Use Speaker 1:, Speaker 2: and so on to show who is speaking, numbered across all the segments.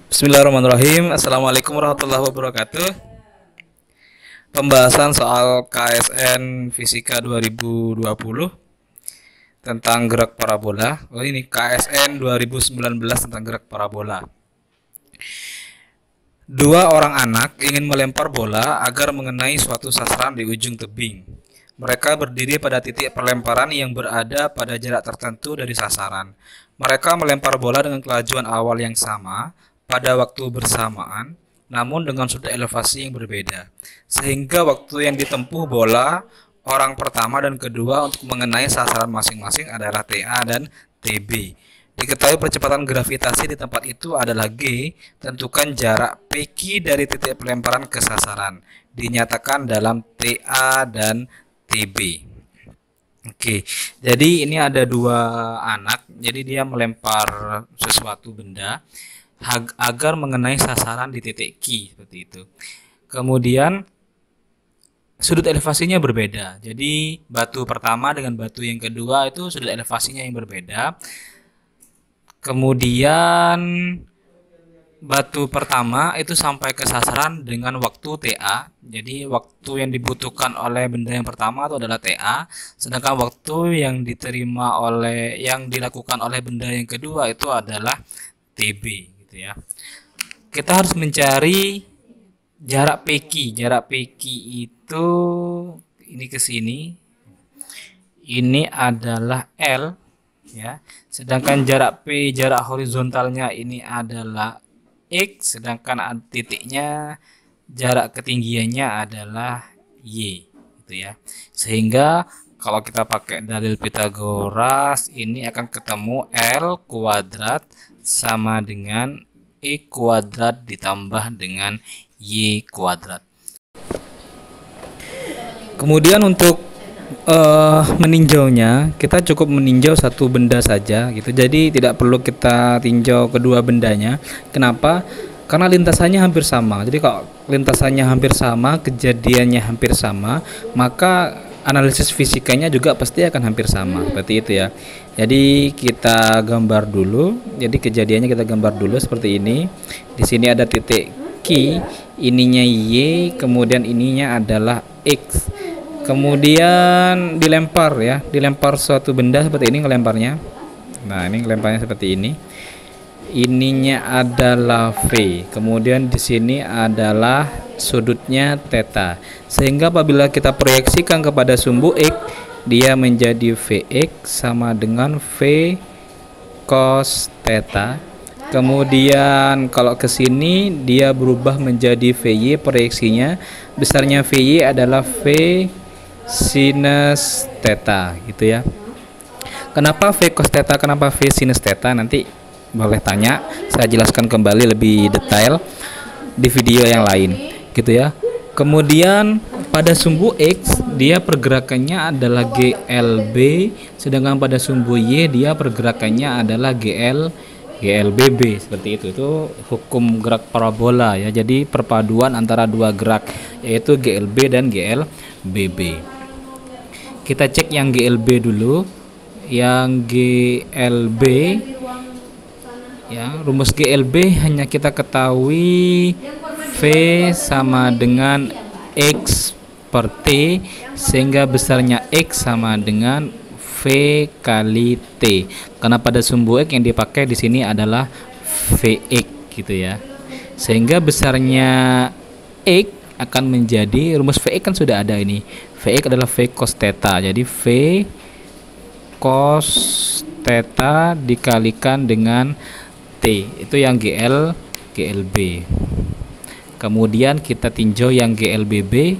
Speaker 1: Bismillahirrahmanirrahim. Assalamualaikum warahmatullahi wabarakatuh. Pembahasan soal KSN Fisika 2020 tentang gerak parabola. Ini KSN 2019 tentang gerak parabola. Dua orang anak ingin melempar bola agar mengenai suatu sasaran di ujung tebing. Mereka berdiri pada titik perlemparan yang berada pada jarak tertentu dari sasaran. Mereka melempar bola dengan kelajuan awal yang sama pada waktu bersamaan, namun dengan sudut elevasi yang berbeda. Sehingga waktu yang ditempuh bola orang pertama dan kedua untuk mengenai sasaran masing-masing adalah TA dan TB. Diketahui percepatan gravitasi di tempat itu adalah G, tentukan jarak PQ dari titik pelemparan ke sasaran. Dinyatakan dalam TA dan TB. Oke, jadi ini ada dua anak, jadi dia melempar sesuatu benda agar mengenai sasaran di titik Q seperti itu. Kemudian sudut elevasinya berbeda. Jadi batu pertama dengan batu yang kedua itu sudut elevasinya yang berbeda. Kemudian batu pertama itu sampai ke sasaran dengan waktu TA. Jadi waktu yang dibutuhkan oleh benda yang pertama itu adalah TA, sedangkan waktu yang dilakukan oleh benda yang kedua itu adalah TB. Ya. Kita harus mencari jarak PQ. Jarak PQ itu ini ke sini. Ini adalah L, ya. Sedangkan jarak horizontalnya ini adalah X, sedangkan titiknya jarak ketinggiannya adalah Y, gitu ya. Sehingga kalau kita pakai dalil Pythagoras ini akan ketemu L kuadrat sama dengan E kuadrat ditambah dengan Y kuadrat. Kemudian untuk meninjaunya, kita cukup meninjau satu benda saja gitu. Jadi tidak perlu kita tinjau kedua bendanya. Kenapa? Karena lintasannya hampir sama. Jadi kalau lintasannya hampir sama, kejadiannya hampir sama, maka analisis fisikanya juga pasti akan hampir sama, seperti itu ya. Jadi kita gambar dulu. Jadi kejadiannya kita gambar dulu seperti ini. Di sini ada titik Q, ininya Y, kemudian ininya adalah X. Kemudian dilempar ya, dilempar suatu benda seperti ini ngelemparnya. Nah, ini ngelemparnya seperti ini. Ininya adalah V. Kemudian di sini adalah sudutnya theta. Sehingga apabila kita proyeksikan kepada sumbu X, dia menjadi Vx sama dengan V cos theta. Kemudian kalau ke sini dia berubah menjadi Vy, proyeksinya besarnya Vy adalah V sinus theta, gitu ya. Kenapa V cos theta, kenapa V sinus theta? Nanti boleh tanya, saya jelaskan kembali lebih detail di video yang lain, gitu ya. Kemudian pada sumbu X dia pergerakannya adalah GLB, sedangkan pada sumbu Y dia pergerakannya adalah GLBB, seperti itu. Itu hukum gerak parabola ya. Jadi perpaduan antara dua gerak, yaitu GLB dan GLBB. Kita cek yang GLB dulu. Yang GLB ya, rumus GLB hanya kita ketahui V sama dengan X per T, sehingga besarnya X sama dengan V kali T. Karena pada sumbu X yang dipakai di sini adalah Vx, gitu ya. Sehingga besarnya X akan menjadi, rumus Vx kan sudah ada ini. Vx adalah V cos theta. Jadi V cos theta dikalikan dengan T, itu yang GLB. Kemudian kita tinjau yang GLBB.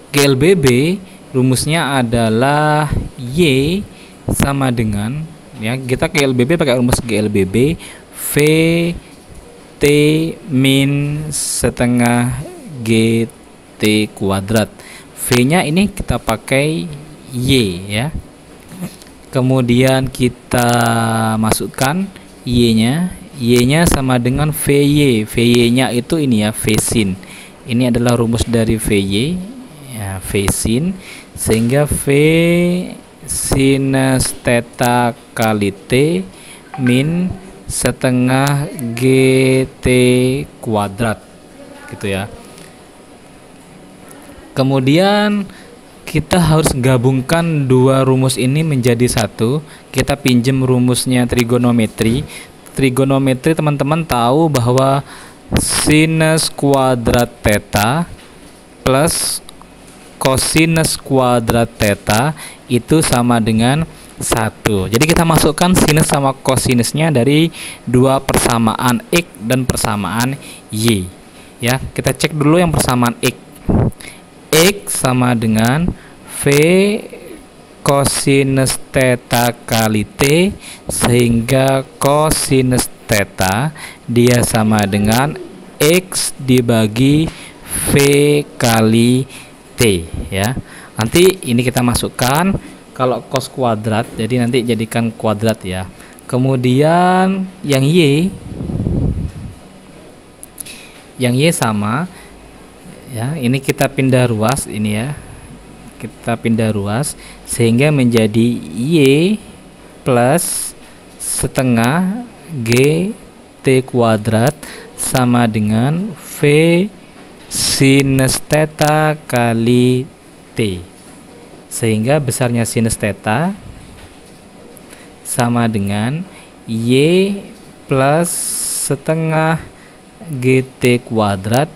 Speaker 1: GLBB rumusnya adalah Y sama dengan, ya, kita GLBB pakai rumus GLBB V T min setengah GT kuadrat. V-nya ini kita pakai Y ya. Kemudian kita masukkan Y-nya. Y-nya sama dengan VY. VY-nya itu ini ya, V sin. Ini adalah rumus dari VY ya, V sin. Sehingga V sinus theta kali T min setengah GT kuadrat gitu ya. Kemudian kita harus gabungkan dua rumus ini menjadi satu. Kita pinjam rumusnya trigonometri. Trigonometri teman-teman tahu bahwa sinus kuadrat theta plus kosinus kuadrat theta itu sama dengan 1. Jadi kita masukkan sinus sama kosinusnya dari dua persamaan X dan persamaan Y. Ya, kita cek dulu yang persamaan X. X sama dengan V kosinus theta kali T, sehingga kosinus theta dia sama dengan X dibagi V kali T ya. Nanti ini kita masukkan kalau cos kuadrat, jadi nanti jadikan kuadrat ya. Kemudian yang Y sama ya, ini kita pindah ruas ini ya. Kita pindah ruas sehingga menjadi Y plus setengah GT kuadrat sama dengan V sinus theta kali T, sehingga besarnya sinus theta sama dengan Y plus setengah GT kuadrat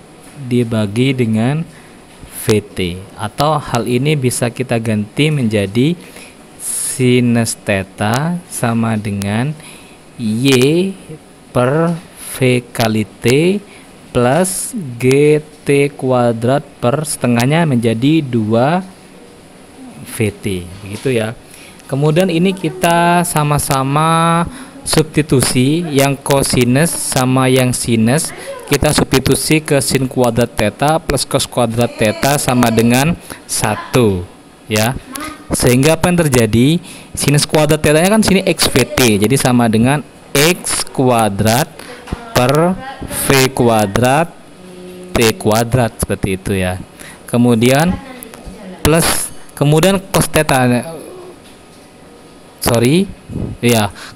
Speaker 1: dibagi dengan VT, atau hal ini bisa kita ganti menjadi sinus theta sama dengan Y per V kali T plus GT kuadrat per setengahnya menjadi 2 VT, begitu ya. Kemudian ini kita sama-sama substitusi, yang kosinus sama yang sinus kita substitusi ke sin kuadrat theta plus cos kuadrat theta sama dengan 1 ya. Sehingga apa yang terjadi, sinus kuadrat theta nya kan sini XVT, jadi sama dengan X kuadrat per V kuadrat T kuadrat, seperti itu ya. Kemudian plus, kemudian cos theta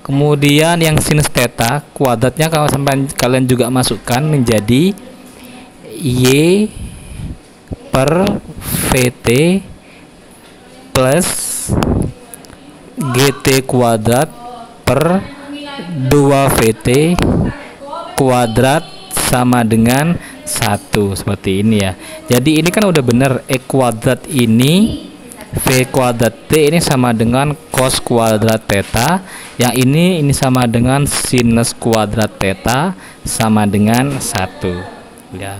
Speaker 1: kemudian yang sinus theta kuadratnya kalau sampai kalian juga masukkan menjadi Y per VT plus GT kuadrat per 2 VT kuadrat sama dengan 1, seperti ini ya. Jadi ini kan udah bener, E kuadrat ini V kuadrat T ini sama dengan cos kuadrat theta, yang ini sama dengan sinus kuadrat theta sama dengan 1 ya.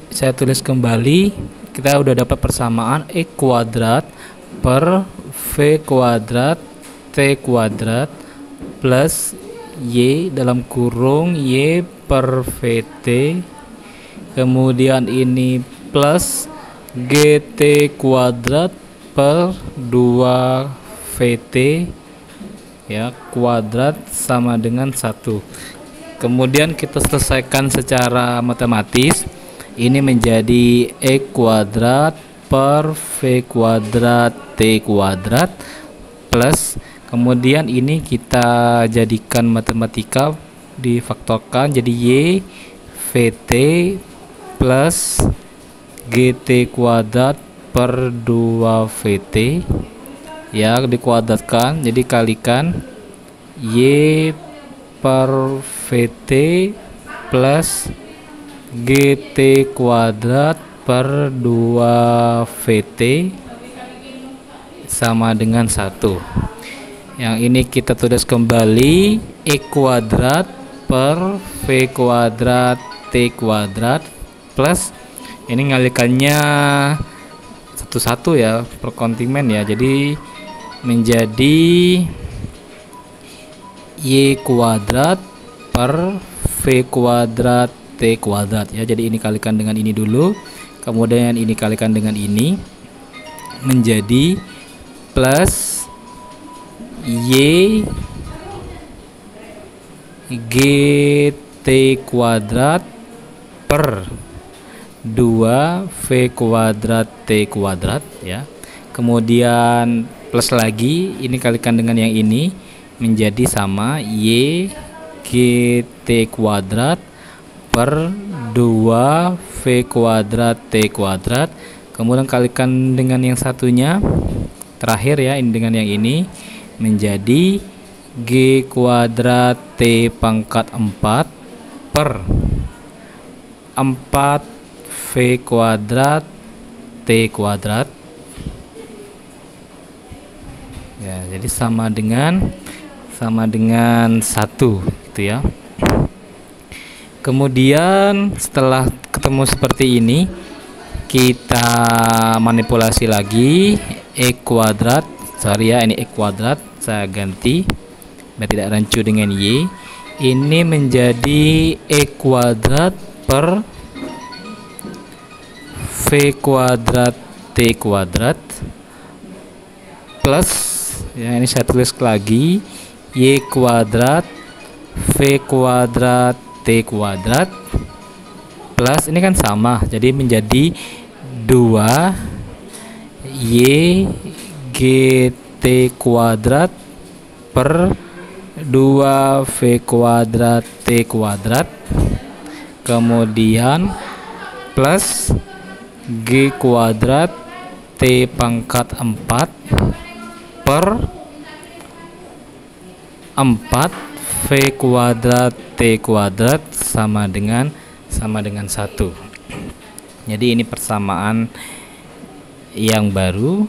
Speaker 1: Saya tulis kembali, kita udah dapat persamaan E kuadrat per V kuadrat T kuadrat plus Y dalam kurung Y per VT, kemudian ini plus GT kuadrat per 2 VT ya kuadrat sama dengan 1. Kemudian kita selesaikan secara matematis. Ini menjadi E kuadrat per V kuadrat T kuadrat plus, kemudian ini kita jadikan matematika, difaktorkan jadi Y VT plus GT kuadrat per 2 VT ya, dikuadratkan jadi kalikan Y per VT plus GT kuadrat per 2 VT sama dengan 1. Yang ini kita tulis kembali E kuadrat per V kuadrat T kuadrat plus, ini ngalikannya satu-satu ya per kontimen ya, jadi menjadi Y kuadrat per V kuadrat T kuadrat ya. Jadi ini kalikan dengan ini dulu, kemudian ini kalikan dengan ini menjadi plus Y GT kuadrat per 2 V kuadrat T kuadrat ya. Kemudian plus lagi, ini kalikan dengan yang ini menjadi sama Y GT kuadrat per 2V kuadrat T kuadrat. Kemudian kalikan dengan yang satunya terakhir ya, ini dengan yang ini menjadi G kuadrat T pangkat 4 per 4V kuadrat T kuadrat. Ya, jadi sama dengan 1 gitu ya. Kemudian setelah ketemu seperti ini, kita manipulasi lagi E kuadrat, sorry ya, ini E kuadrat saya ganti biar tidak rancu dengan Y. Ini menjadi E kuadrat per V kuadrat T kuadrat plus, ya ini saya tulis lagi, Y kuadrat V kuadrat T kuadrat plus, ini kan sama, jadi menjadi 2 Y GT kuadrat per 2V kuadrat T kuadrat, kemudian plus G kuadrat T pangkat 4 per 4V kuadrat T kuadrat sama dengan 1. Jadi ini persamaan yang baru.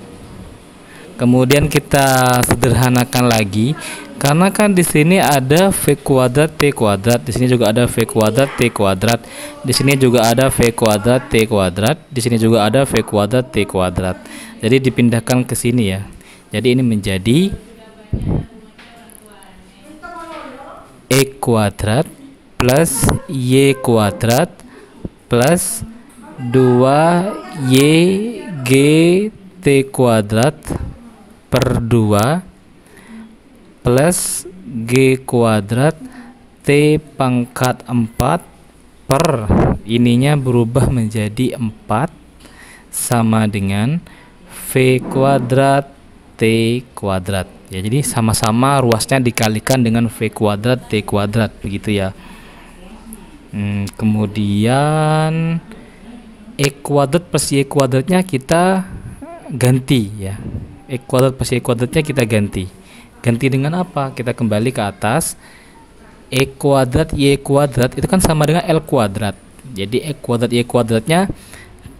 Speaker 1: Kemudian kita sederhanakan lagi, karena kan di sini ada V kuadrat T kuadrat, di sini juga ada V kuadrat T kuadrat, di sini juga ada V kuadrat T kuadrat, di sini juga ada V kuadrat T kuadrat. Jadi dipindahkan ke sini ya. Jadi ini menjadi E kuadrat plus Y kuadrat plus 2YG T kuadrat per 2 plus G kuadrat T pangkat 4 per, ininya berubah menjadi 4 sama dengan V kuadrat T kuadrat. Ya, jadi sama-sama ruasnya dikalikan dengan V kuadrat T kuadrat begitu ya. Kemudian E kuadrat plus Y kuadratnya kita ganti ya. E kuadrat plus Y kuadratnya kita ganti dengan apa? Kita kembali ke atas. E kuadrat Y kuadrat itu kan sama dengan L kuadrat. Jadi E kuadrat Y kuadratnya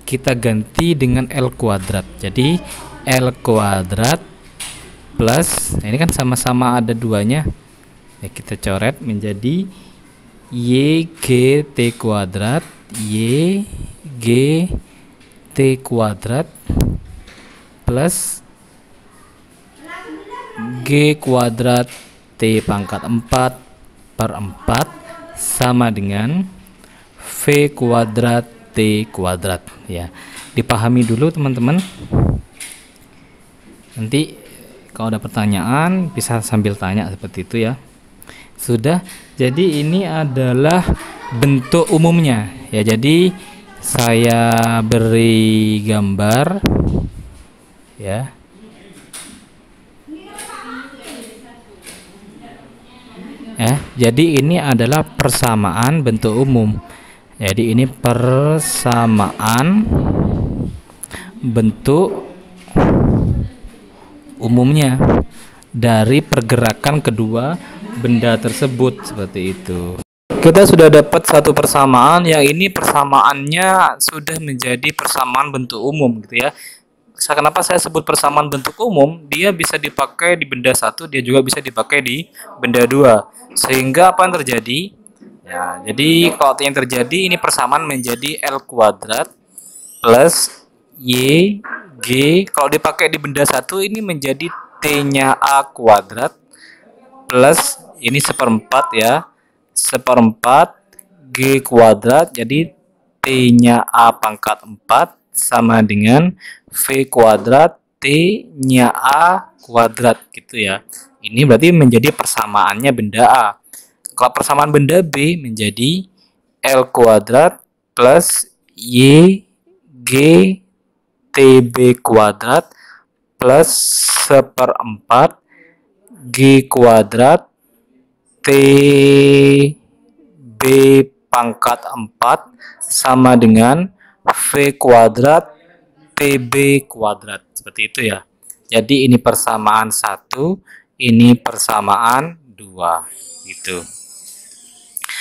Speaker 1: kita ganti dengan L kuadrat. Jadi L kuadrat plus, nah ini kan sama-sama ada duanya ya, kita coret menjadi YG T kuadrat YG T kuadrat plus G kuadrat T pangkat 4 per 4 sama dengan V kuadrat T kuadrat ya. Dipahami dulu teman-teman, nanti kalau ada pertanyaan bisa sambil tanya seperti itu ya. Sudah, jadi ini adalah bentuk umumnya ya. Jadi saya beri gambar ya. Jadi ini adalah persamaan bentuk umum. Jadi ini persamaan bentuk umumnya dari pergerakan kedua benda tersebut seperti itu. Kita sudah dapat satu persamaan, yang ini persamaannya sudah menjadi persamaan bentuk umum gitu ya. Kenapa saya sebut persamaan bentuk umum? Dia bisa dipakai di benda satu, dia juga bisa dipakai di benda dua. Sehingga apa yang terjadi? Ya, jadi kalau yang terjadi ini persamaan menjadi L kuadrat plus Y G, kalau dipakai di benda satu ini menjadi T-nya A kuadrat plus ini seperempat ya, seperempat G kuadrat, jadi T-nya A pangkat 4 sama dengan V kuadrat T-nya A kuadrat gitu ya. Ini berarti menjadi persamaannya benda A. Kalau persamaan benda B menjadi L kuadrat plus Y G TB kuadrat plus seperempat G kuadrat TB pangkat 4 sama dengan V kuadrat TB kuadrat. Seperti itu ya. Jadi ini persamaan 1, ini persamaan 2 gitu.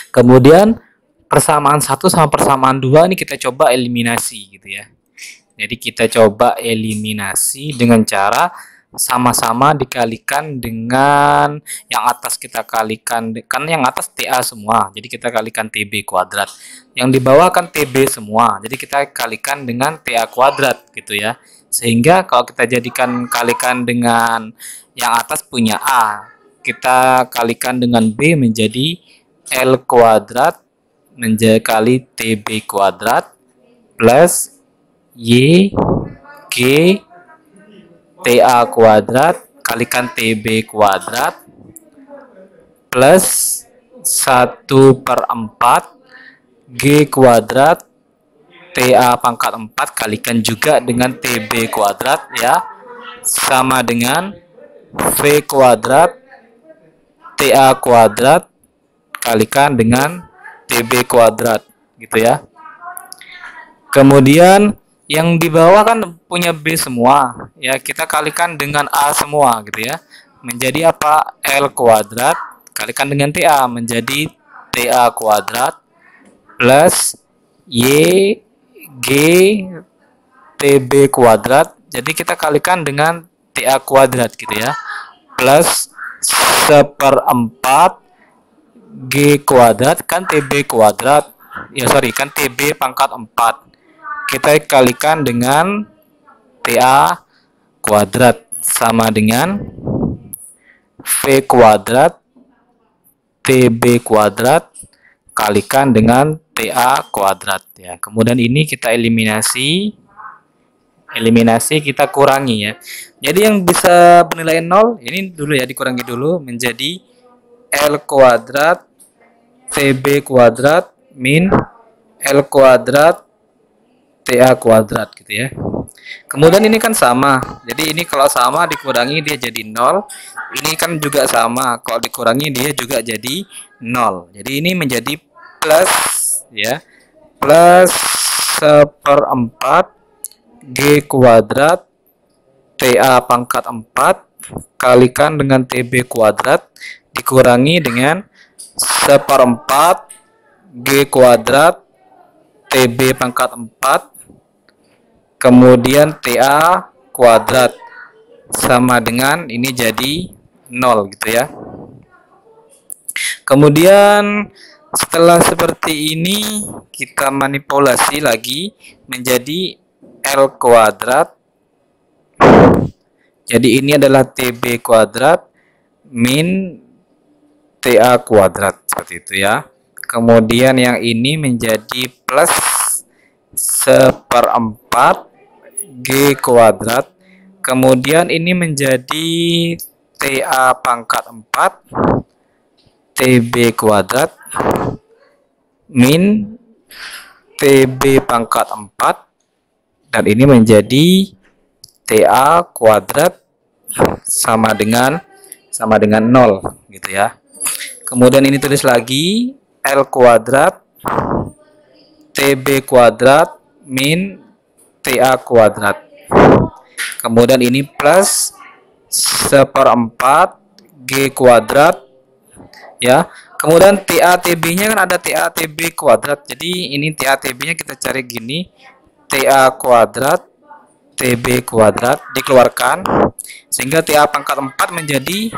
Speaker 1: Kemudian persamaan 1 sama persamaan 2 ini kita coba eliminasi gitu ya. Jadi kita coba eliminasi dengan cara sama-sama dikalikan dengan yang atas, kita kalikan, kan yang atas TA semua, jadi kita kalikan TB kuadrat, yang di bawah kan TB semua, jadi kita kalikan dengan TA kuadrat gitu ya. Sehingga kalau kita jadikan kalikan dengan yang atas punya A, kita kalikan dengan B menjadi L kuadrat menjadi kali TB kuadrat plus Y G TA kuadrat kalikan TB kuadrat plus 1/4 G kuadrat TA pangkat 4 kalikan juga dengan TB kuadrat ya, sama dengan V kuadrat TA kuadrat kalikan dengan TB kuadrat gitu ya. Kemudian yang di bawah kan punya B semua ya, kita kalikan dengan A semua gitu ya, menjadi apa? L kuadrat kalikan dengan TA menjadi TA kuadrat plus Y G TB kuadrat, jadi kita kalikan dengan TA kuadrat gitu ya, plus 1/4 G kuadrat kan TB kuadrat ya, sorry kan TB pangkat 4, kita kalikan dengan TA kuadrat sama dengan V kuadrat TB kuadrat kalikan dengan TA kuadrat ya. Kemudian ini kita eliminasi kita kurangi ya. Jadi yang bisa bernilai 0 ini dulu ya, dikurangi dulu menjadi L kuadrat TB kuadrat min L kuadrat TA kuadrat gitu ya. Kemudian ini kan sama, jadi ini kalau sama dikurangi dia jadi 0, ini kan juga sama, kalau dikurangi dia juga jadi 0, jadi ini menjadi plus ya, plus 1/4 G kuadrat TA pangkat 4 kalikan dengan TB kuadrat dikurangi dengan 1/4 G kuadrat TB pangkat 4 kemudian TA kuadrat sama dengan ini jadi 0 gitu ya. Kemudian setelah seperti ini kita manipulasi lagi menjadi L kuadrat, jadi ini adalah TB kuadrat min TA kuadrat seperti itu ya. Kemudian yang ini menjadi plus 1/4 G kuadrat, kemudian ini menjadi TA pangkat 4 TB kuadrat min TB pangkat 4 dan ini menjadi TA kuadrat sama dengan 0 gitu ya. Kemudian ini tulis lagi L kuadrat TB kuadrat min TA kuadrat. Kemudian ini plus 1/4 G kuadrat ya. Kemudian TA TB-nya kan ada TA TB kuadrat. Jadi ini TA TB-nya kita cari gini. TA kuadrat TB kuadrat dikeluarkan sehingga TA pangkat 4 menjadi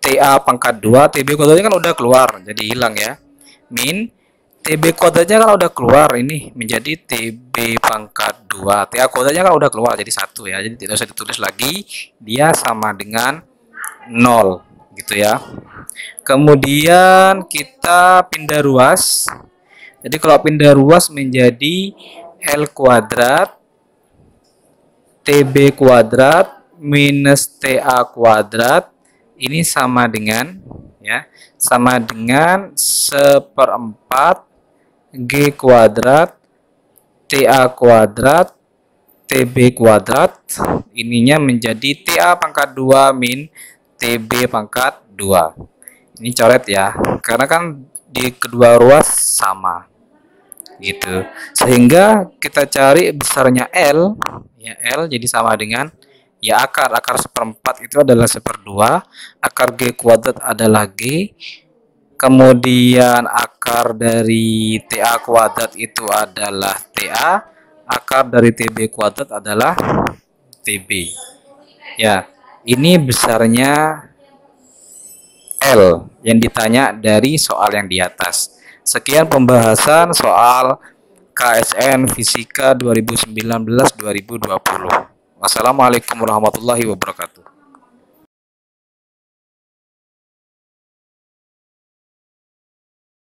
Speaker 1: TA pangkat 2, TB kuadratnya kan udah keluar jadi hilang ya, min TB kuadratnya kan udah keluar ini menjadi TB pangkat 2, TA kuadratnya kan udah keluar jadi 1 ya, jadi tidak usah ditulis lagi, dia sama dengan 0 gitu ya. Kemudian kita pindah ruas, jadi kalau pindah ruas menjadi L kuadrat TB kuadrat minus TA kuadrat ini sama dengan ya, sama dengan 1/4 G kuadrat TA kuadrat TB kuadrat, ininya menjadi TA pangkat 2 min TB pangkat 2. Ini coret ya, karena kan di kedua ruas sama gitu. Sehingga kita cari besarnya L, ya L jadi sama dengan ya akar seperempat itu adalah seperdua, akar G kuadrat adalah G, kemudian akar dari TA kuadrat itu adalah TA, akar dari TB kuadrat adalah TB. Ya, ini besarnya L yang ditanya dari soal yang di atas. Sekian pembahasan soal KSN Fisika 2019-2020. Wassalamualaikum warahmatullahi wabarakatuh.